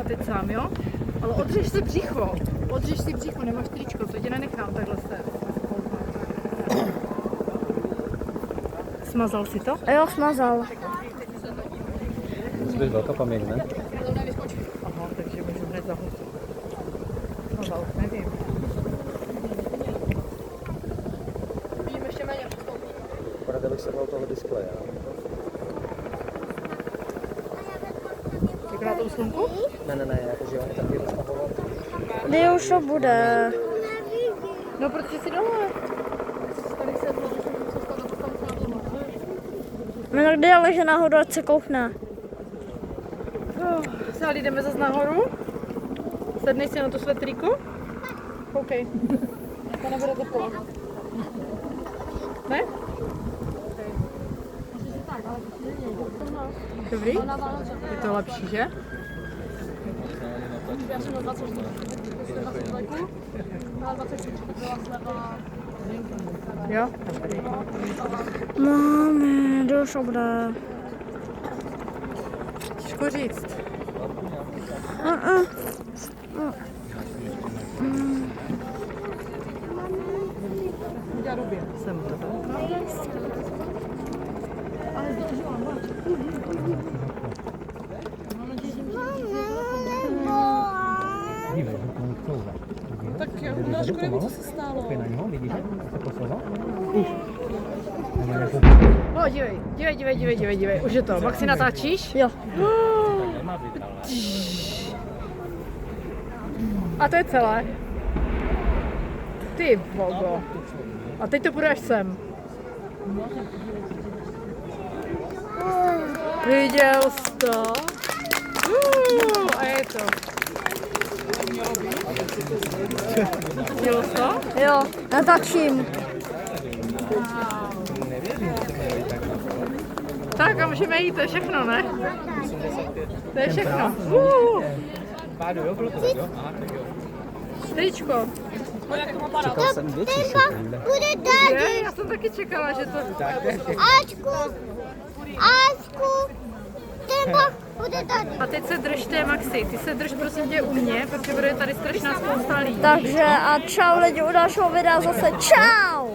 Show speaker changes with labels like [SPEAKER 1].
[SPEAKER 1] A teď sám, jo? Ale odřeš si břicho. Odřeš si břicho, nemáš tričko, to tě nenechám takhle se. Smazal si to?
[SPEAKER 2] Jo, smazal.
[SPEAKER 3] Musí být velká paměť, ne?
[SPEAKER 1] Aha, takže můžu hned zahusit. Smazal, nevím. Vidím ještě méně přistoupí.
[SPEAKER 3] Akorát bych se bál toho displeje.
[SPEAKER 1] Čeká na tou slunku?
[SPEAKER 3] Ne, jakože oni taky rozpakovat.
[SPEAKER 2] Kdy už to bude?
[SPEAKER 1] No, protože si dole. Tady se
[SPEAKER 2] No tak kdy ale, že nahoru, ať se koukne.
[SPEAKER 1] Sál, jdeme zase nahoru. Sednej si na tu svetríku. OK. To nebude teplo. Ne? Dobrý? Je to lepší, že?
[SPEAKER 4] Já jsem na 24, na Světlejku, na 24 byla sleva.
[SPEAKER 1] Jo?
[SPEAKER 2] Máme, dost dobré.
[SPEAKER 1] Těžko říct. Jsem to tam.
[SPEAKER 4] Tak uděláš kolik, co se stalo?
[SPEAKER 3] Na něho, vidíš, se posouvá?
[SPEAKER 1] O, dívej. Už je to. Maxi, natáčíš?
[SPEAKER 2] Jo.
[SPEAKER 1] A to je celé. Ty vogo. A teď to půjde až sem. Viděl jsi to? A je to. Viděl jsi to?
[SPEAKER 2] Jo, natačím.
[SPEAKER 1] Tak a můžeme jít, to je všechno, ne? To je všechno. Tričko.
[SPEAKER 3] Čekal jsem větší sekunde.
[SPEAKER 5] Bude tady.
[SPEAKER 1] Já jsem taky čekala, že to...
[SPEAKER 5] Ačku, ten bude tady.
[SPEAKER 1] A teď se držte, Maxi, ty se drž prosím tě u mě, protože bude tady strašná spousta lidí.
[SPEAKER 2] Takže a čau lidi, u dalšího videa zase čau!